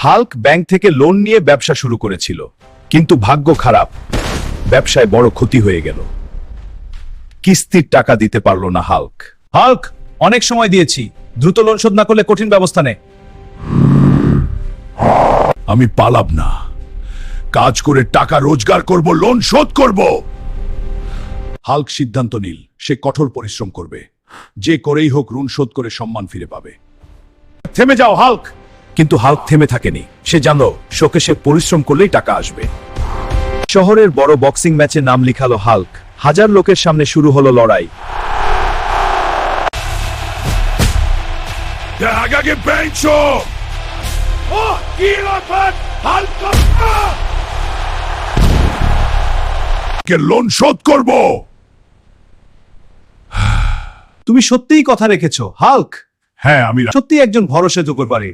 Hulk bank থেকে loan নিয়ে ব্যবসা শুরু করেছিল, কিন্তু ভাগ্য খারাপ, ব্যবসায় বড় ক্ষতি হয়ে গেল। কিস্তির টাকা দিতে পারল না হাল্ক। হাল্ক, অনেক সময় দিয়েছি, দ্রুত লোন শোধ না করলে কঠিন ব্যবস্থা নে। আমি পালাব না, কাজ করে টাকা রোজগার করব, লোন শোধ করব। হাল্ক সিদ্ধান্ত নিল সে কঠোর পরিশ্রম করবে, যে করেই হোক ঋণ শোধ করে সম্মান ফিরে পাবে। থেমে যাও হাল্ক! কিন্তু হাল্ক থেমে থাকেনি। সে জানল শোকেশে পরিশ্রম করলেই টাকা আসবে। শহরের বড় বক্সিং ম্যাচে নাম লিখালো হাল্ক। হাজার লোকের সামনে শুরু হলো লড়াই। লোন শোধ করব। তুমি সত্যিই কথা রেখেছো হাল্ক। হ্যাঁ, আমি সত্যি একজন ভরসাযোগ্য পারে।